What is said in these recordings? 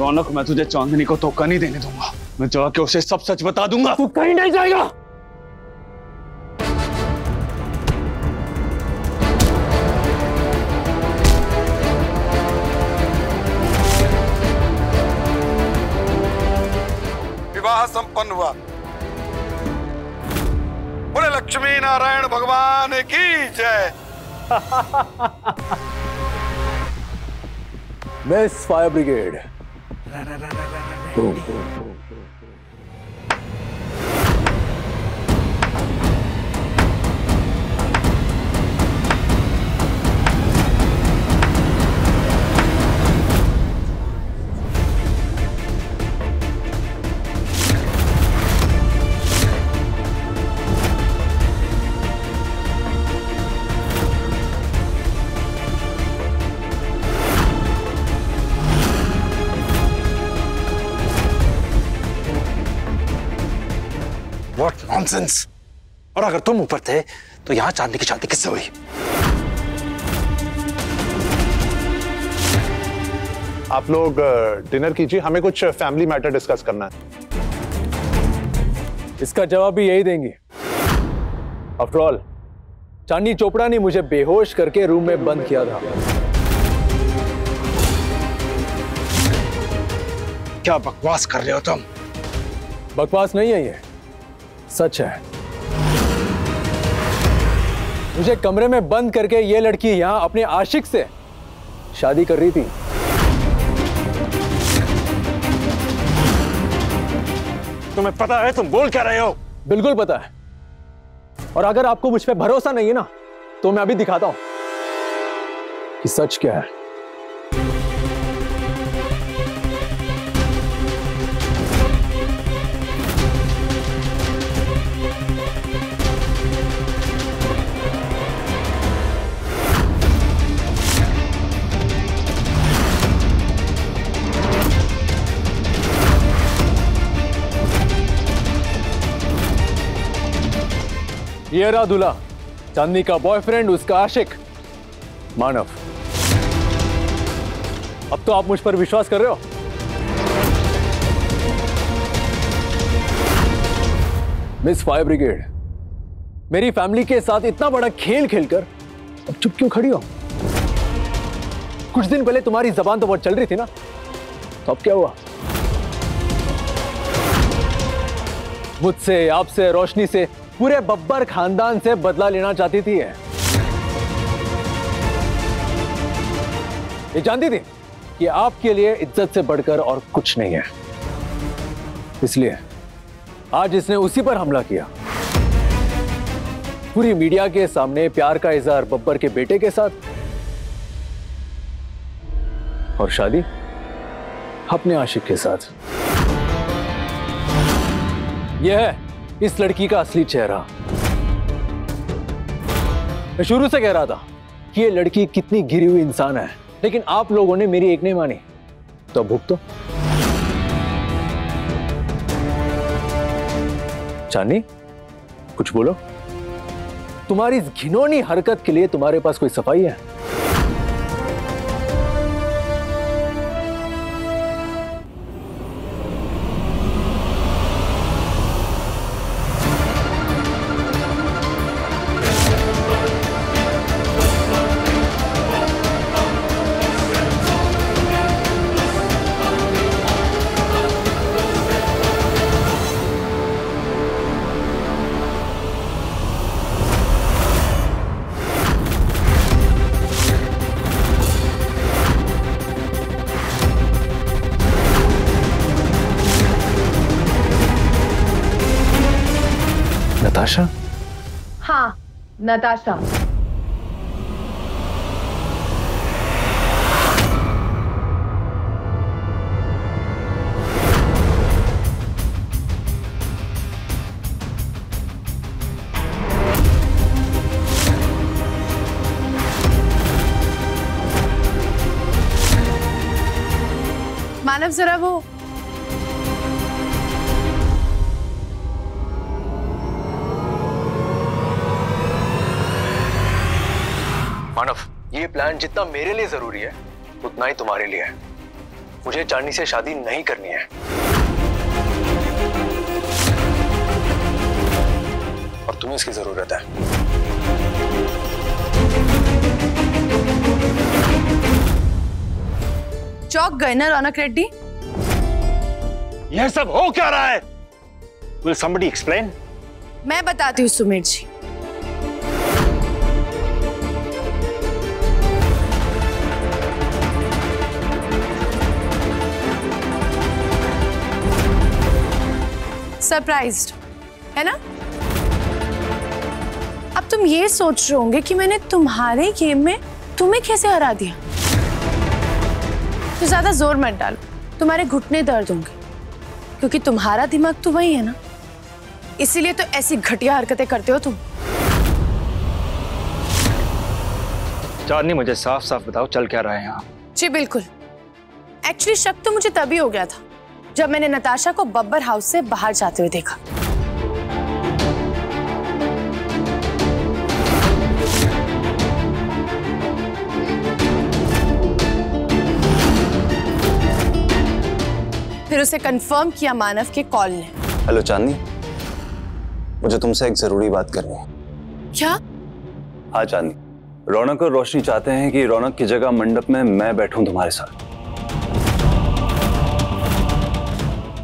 रौनक, मैं तुझे चांदनी को धोखा नहीं देने दूंगा। मैं जाके उसे सब सच बता दूंगा। तू कहीं नहीं जाएगा। विवाह संपन्न हुआ। बोले लक्ष्मी नारायण भगवान की जय। Miss fire brigade. What nonsense! और अगर तुम ऊपर थे तो यहां चांदनी की शादी किससे हुई? आप लोग डिनर कीजिए, हमें कुछ फैमिली मैटर डिस्कस करना है। इसका जवाब भी यही देंगी। आफ्टर ऑल, चांदनी चोपड़ा ने मुझे बेहोश करके रूम में बंद किया था। क्या बकवास कर रहे हो तुम? बकवास नहीं है, ये सच है। मुझे कमरे में बंद करके ये लड़की यहां अपने आशिक से शादी कर रही थी। तुम्हें पता है तुम बोल क्या रहे हो? बिल्कुल पता है। और अगर आपको मुझ पे भरोसा नहीं है ना, तो मैं अभी दिखाता हूं कि सच क्या है। ये रहा दूल्हा, चांदनी का बॉयफ्रेंड, उसका आशिक मानव। अब तो आप मुझ पर विश्वास कर रहे हो? मिस फायर ब्रिगेड, मेरी फैमिली के साथ इतना बड़ा खेल खेलकर अब चुप क्यों खड़ी हो? कुछ दिन पहले तुम्हारी जबान तो बहुत चल रही थी ना, तो अब क्या हुआ? मुझसे, आपसे, रोशनी से, पूरे बब्बर खानदान से बदला लेना चाहती थी। ये जानती थी कि आपके लिए इज्जत से बढ़कर और कुछ नहीं है, इसलिए आज इसने उसी पर हमला किया। पूरी मीडिया के सामने प्यार का इजहार बब्बर के बेटे के साथ, और शादी अपने आशिक के साथ। यह है इस लड़की का असली चेहरा। मैं शुरू से कह रहा था कि ये लड़की कितनी गिरी हुई इंसान है, लेकिन आप लोगों ने मेरी एक नहीं मानी, तो अब भुगतो। चांदनी, कुछ बोलो। तुम्हारी इस घिनौनी हरकत के लिए तुम्हारे पास कोई सफाई है? नताशा? हाँ, नताशा। मानव, जरा वो मानव, ये प्लान जितना मेरे लिए जरूरी है उतना ही तुम्हारे लिए है। मुझे चांदनी से शादी नहीं करनी है। और तुम्हें इसकी जरूरत है। चौक गए ना रौनक रेड्डी? यह सब हो क्या रहा है? Will somebody explain? मैं बताती हूँ सुमीर जी। सरप्राइज्ड है ना? अब तुम ये सोच रहे होंगे कि मैंने तुम्हारे गेम में तुम्हें कैसे हरा दिया। तो ज्यादा जोर मत डालो, तुम्हारे घुटने दर्द होंगे, क्योंकि तुम्हारा दिमाग तो वही है ना, इसीलिए तो ऐसी घटिया हरकतें करते हो तुम। चांदनी, मुझे साफ साफ बताओ चल क्या रहा है यहाँ? जी बिल्कुल। एक्चुअली शक तो मुझे तभी हो गया था जब मैंने नताशा को बब्बर हाउस से बाहर जाते हुए देखा। फिर उसे कंफर्म किया मानव के कॉल ने। हेलो चांदनी, मुझे तुमसे एक जरूरी बात करनी है। क्या? हाँ चांदनी, रौनक और रोशनी चाहते हैं कि रौनक की जगह मंडप में मैं बैठूं तुम्हारे साथ।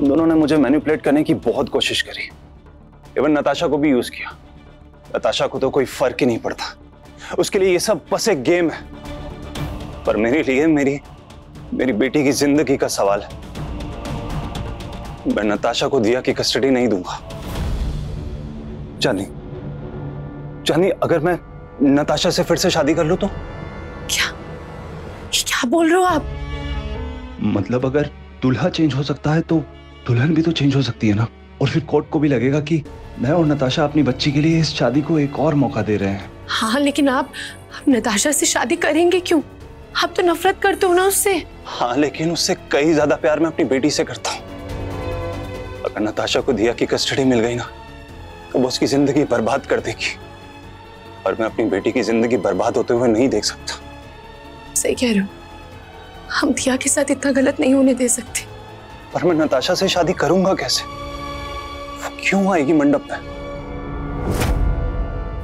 दोनों ने मुझे मैनिपुलेट करने की बहुत कोशिश करी, इवन नताशा को भी यूज किया। नताशा को तो कोई फर्क ही नहीं पड़ता, उसके लिए ये सब बस एक गेम है। पर मेरे लिए मेरी बेटी की जिंदगी का सवाल है। मैं नताशा को दिया की कस्टडी नहीं दूंगा। चांदनी, अगर मैं नताशा से फिर से शादी कर लूं तो? क्या बोल रहे हो आप? मतलब अगर दूल्हा चेंज हो सकता है तो दुल्हन भी तो चेंज हो सकती है ना। और फिर कोर्ट को भी लगेगा कि मैं और नताशा अपनी बच्ची के लिए इस शादी को एक और मौका दे रहे हैं। हाँ, लेकिन आप नताशा से शादी करेंगे क्यों? आप तो नफरत करते हो ना उससे। हाँ, लेकिन उससे कई ज्यादा प्यार मैं अपनी बेटी से करता हूँ। अगर नताशा को दिया की कस्टडी मिल गई ना तो वो उसकी जिंदगी बर्बाद कर देगी, और मैं अपनी बेटी की जिंदगी बर्बाद होते हुए नहीं देख सकता। सही कह रहे हो, हम दिया के साथ इतना गलत नहीं होने दे सकते। पर मैं नताशा से शादी करूंगा कैसे? वो क्यों आएगी मंडप पे?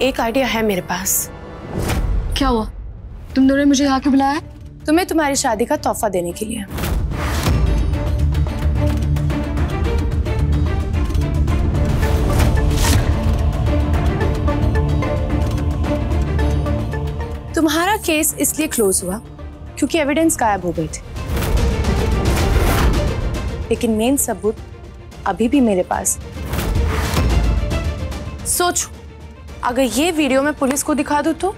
एक आइडिया है मेरे पास। क्या हुआ? तुम दोनों ने मुझे यहाँ क्यों बुलाया? तुम्हें तुम्हारी शादी का तोहफा देने के लिए। तुम्हारा केस इसलिए क्लोज हुआ क्योंकि एविडेंस गायब हो गए थे, लेकिन मेन सबूत अभी भी मेरे पास। सोचो, अगर ये वीडियो मैं पुलिस को दिखा दूं तो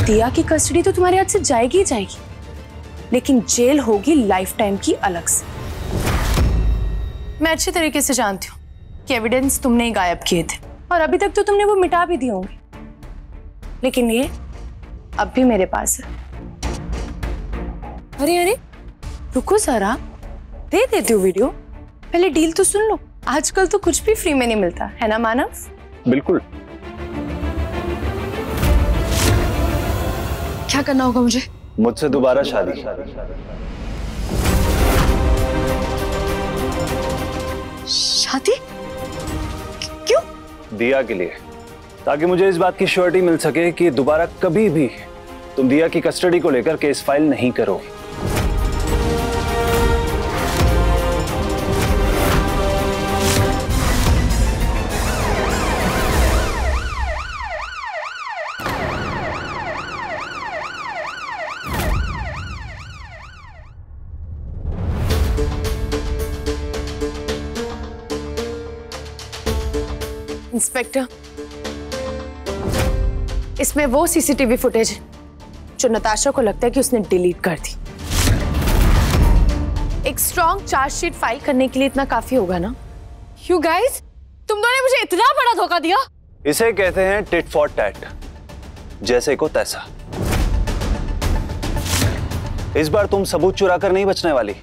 दिया की कस्टडी तो तुम्हारे हाथ से जाएगी ही जाएगी, लेकिन जेल होगी लाइफ टाइम की अलग से। मैं अच्छे तरीके से जानती हूँ कि एविडेंस तुमने ही गायब किए थे, और अभी तक तो तुमने वो मिटा भी दिए होंगे, लेकिन ये अब भी मेरे पास है। अरे रुको जरा, दे देती हूँ वीडियो, पहले डील तो सुन लो। आजकल तो कुछ भी फ्री में नहीं मिलता है ना मानव? बिल्कुल। क्या करना होगा मुझे? मुझसे दोबारा शादी। शादी? क्यों? दिया के लिए, ताकि मुझे इस बात की श्योरिटी मिल सके कि दोबारा कभी भी तुम दिया की कस्टडी को लेकर केस फाइल नहीं करोगे। इंस्पेक्टर, इसमें वो सीसीटीवी फुटेज है जो नताशा को लगता है कि उसने डिलीट कर दी। एक स्ट्रॉन्ग चार्जशीट फाइल करने के लिए इतना काफी होगा ना? You guys, तुम दोनों ने मुझे इतना बड़ा धोखा दिया। इसे कहते हैं टिट फॉर टैट, जैसे को तैसा। इस बार तुम सबूत चुरा कर नहीं बचने वाली।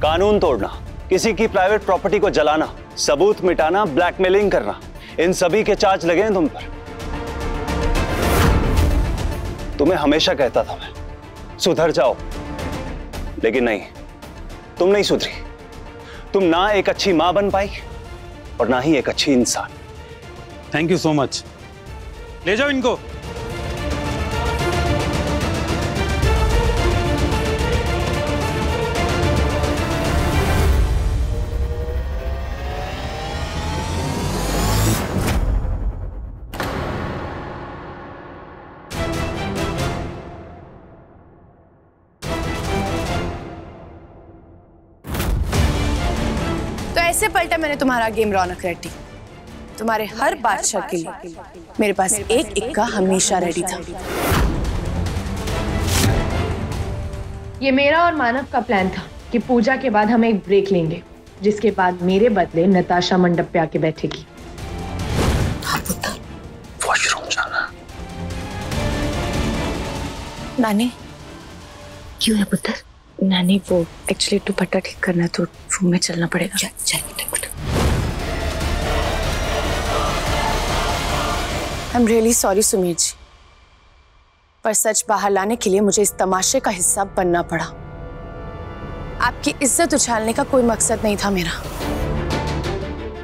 कानून तोड़ना, किसी की प्राइवेट प्रॉपर्टी को जलाना, सबूत मिटाना, ब्लैकमेलिंग करना, इन सभी के चार्ज लगे हैं तुम पर। तुम्हें हमेशा कहता था मैं, सुधर जाओ, लेकिन नहीं, तुम नहीं सुधरी। तुम ना एक अच्छी मां बन पाई और ना ही एक अच्छी इंसान। Thank you so much. ले जाओ इनको। ऐसे पलटा मैंने तुम्हारा गेम रौनक रेड्डी। तुम्हारे हर बादशाह के लिए मेरे पास एक इक्का हमेशा रेडी था। ये मेरा और मानव का प्लान था कि पूजा के बाद हम एक ब्रेक लेंगे, जिसके बाद मेरे बदले नताशा मंडप पे आके बैठेगी। वॉशरूम जाना। नानी क्यों है पुत्र? नानी वो एक्चुअली दुपट्टा ठीक करना है तो रूम में चलना पड़ेगा। I am really sorry Sumir ji, पर सच बाहर लाने के लिए मुझे इस तमाशे का हिस्सा बनना पड़ा। आपकी इज्जत उछालने का कोई मकसद नहीं था मेरा।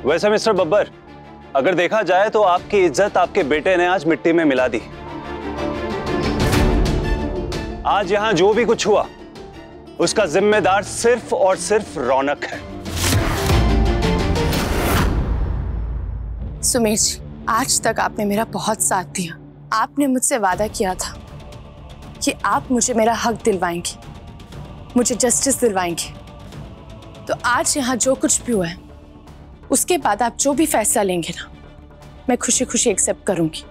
वैसे मिस्टर बब्बर, अगर देखा जाए तो आपकी इज्जत आपके बेटे ने आज मिट्टी में मिला दी। आज यहां जो भी कुछ हुआ उसका जिम्मेदार सिर्फ और सिर्फ रौनक है। सुमीर जी, आज तक आपने मेरा बहुत साथ दिया। आपने मुझसे वादा किया था कि आप मुझे मेरा हक दिलवाएंगे, मुझे जस्टिस दिलवाएंगे। तो आज यहाँ जो कुछ भी हुआ है उसके बाद आप जो भी फैसला लेंगे ना, मैं खुशी खुशी एक्सेप्ट करूंगी।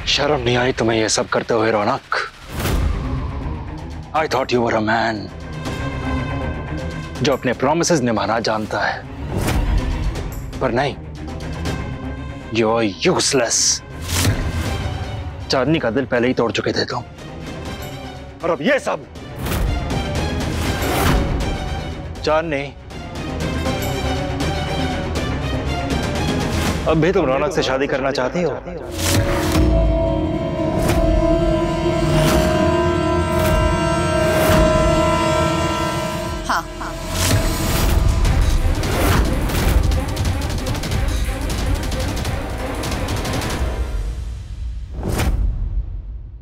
शर्म नहीं आई तुम्हें ये सब करते हुए Raunak? I thought you were a man जो अपने प्रॉमिसेस निभाना जानता है, पर नहीं, यू आर यूजलेस। चांदनी का दिल पहले ही तोड़ चुके थे तुम, और अब ये सब। चांदनी, अब भी तुम रौनक से शादी करना चाहती हो?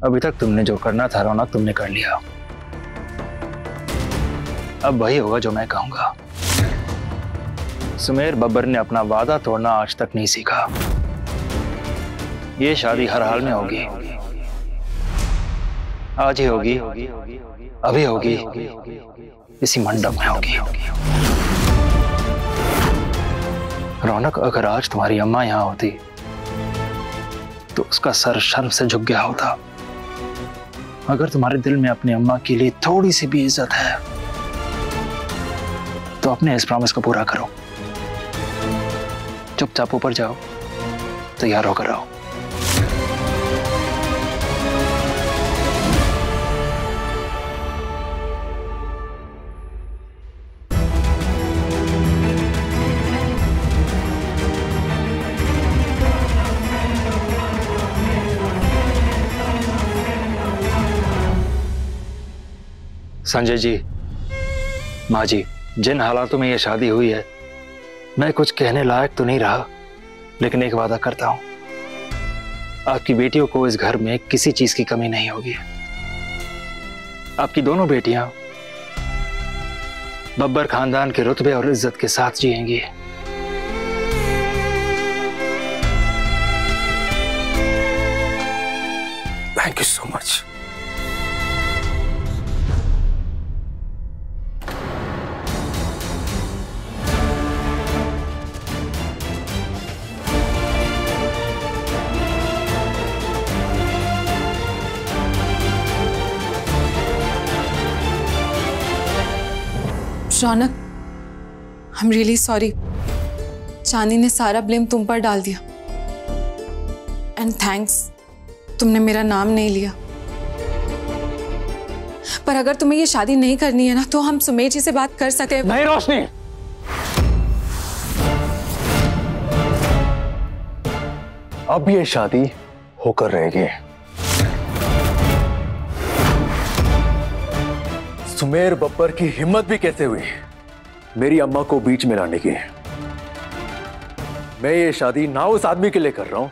अभी तक तुमने जो करना था रौनक, तुमने कर लिया। अब वही होगा जो मैं कहूंगा। सुमेर बब्बर ने अपना वादा तोड़ना आज तक नहीं सीखा। ये शादी हर हाल में होगी, आज ही होगी, अभी होगी, इसी मंडप में होगी। रौनक, अगर आज तुम्हारी अम्मा यहां होती तो उसका सर शर्म से झुक गया होता। अगर तुम्हारे दिल में अपनी अम्मा के लिए थोड़ी सी भी इज्जत है तो अपने इस प्रॉमिस को पूरा करो। चुपचाप ऊपर जाओ, तैयार होकर आओ। संजय जी, माँ जी, जिन हालातों में यह शादी हुई है, मैं कुछ कहने लायक तो नहीं रहा, लेकिन एक वादा करता हूं, आपकी बेटियों को इस घर में किसी चीज की कमी नहीं होगी। आपकी दोनों बेटियां बब्बर खानदान के रुतबे और इज्जत के साथ जिएंगी। Thank you so much. Raunak, I'm really sorry. चांदी ने सारा ब्लेम तुम पर डाल दिया। एंड थैंक्स, तुमने मेरा नाम नहीं लिया। पर अगर तुम्हें ये शादी नहीं करनी है ना, तो हम सुमेर जी से बात कर सकते हैं। नहीं रोशनी, अब ये शादी होकर रहेगी। सुमेर बब्बर की हिम्मत भी कैसे हुई मेरी अम्मा को बीच में लाने की। मैं ये शादी ना उस आदमी के लिए कर रहा हूं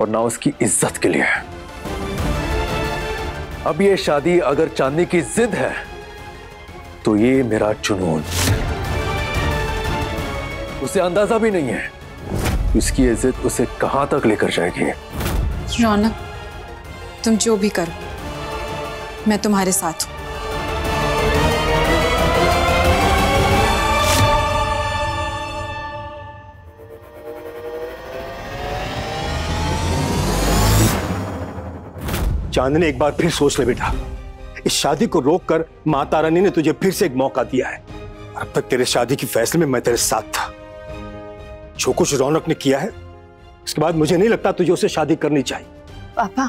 और ना उसकी इज्जत के लिए। अब ये शादी अगर चांदनी की जिद है तो ये मेरा जुनून। उसे अंदाजा भी नहीं है इसकी ये जिद उसे कहां तक लेकर जाएगी। रौनक, तुम जो भी करो मैं तुम्हारे साथ हूं। चांदनी, एक बार फिर सोच ले बेटा। इस शादी को रोककर माता रानी ने तुझे फिर से एक मौका दिया है। अब तक तेरे शादी की फैसले में मैं तेरे साथ था। जो कुछ रौनक ने किया है उसके बाद मुझे नहीं लगता तुझे उससे शादी करनी चाहिए। पापा,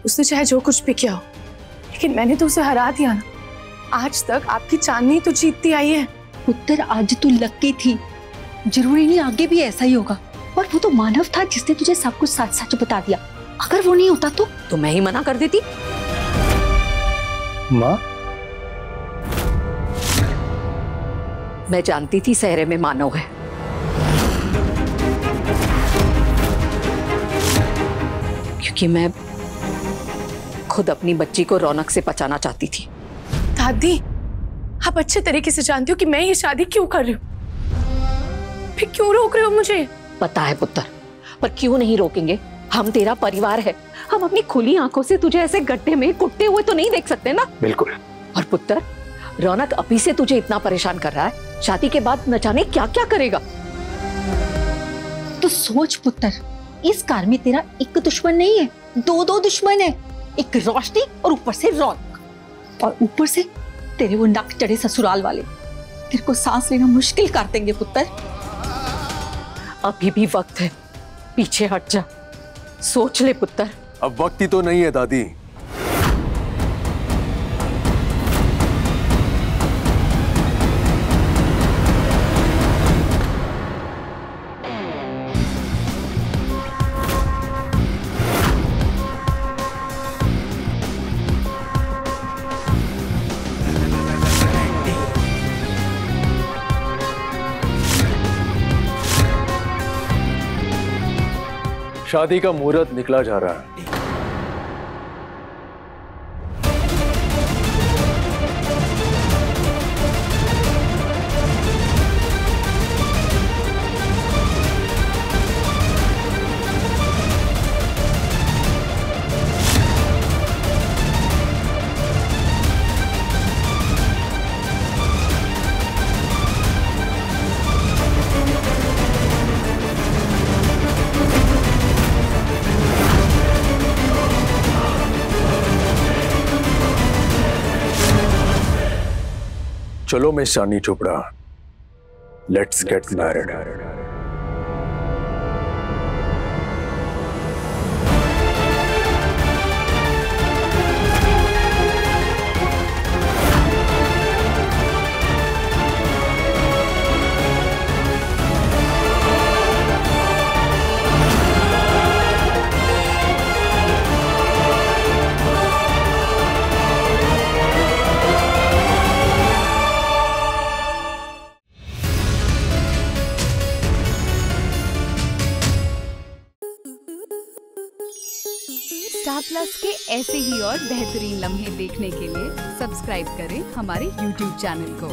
उसने चाहे जो कुछ भी किया हो, लेकिन मैंने तो उसे हरा दिया ना। आज तक आपकी चांदनी तो जीतती आई है। पुत्र, आज तू लकी थी, जरूरी नहीं आगे भी ऐसा ही होगा। और वो तो मानव था जिसने तुझे सब कुछ सच सच बता दिया। अगर वो नहीं होता तो मैं ही मना कर देती। माँ, मैं जानती थी सहरे में मानव है। क्योंकि मैं खुद अपनी बच्ची को रौनक से बचाना चाहती थी। दादी, आप अच्छे तरीके से जानती हो कि मैं ये शादी क्यों कर रही हूँ। फिर क्यों रोक रहे हो मुझे? पता है पुत्र, पर क्यों नहीं रोकेंगे? हम तेरा परिवार है। हम अपनी खुली आंखों से तुझे ऐसे गड्ढे में कुटते हुए तो नहीं देख सकते ना। बिल्कुल। और पुत्र, रौनक अभी से तुझे इतना परेशान कर रहा है, शादी के बाद न जाने क्या क्या करेगा। तो सोच पुत्र, इस कार में तेरा एक दुश्मन नहीं है, दो दुश्मन है। एक रोशनी और ऊपर से रौनक, और ऊपर से तेरे वो नक चढ़े ससुराल वाले। तेरे को सांस लेना मुश्किल कर देंगे पुत्र। अभी भी वक्त है, पीछे हट जा, सोच ले पुत्र। अब वक्त ही तो नहीं है दादी। शादी का मुहूर्त निकला जा रहा है। चलो miss Chandni Chopra, let's get married. Star plus के ऐसे ही और बेहतरीन लम्हे देखने के लिए सब्सक्राइब करें हमारे YouTube चैनल को।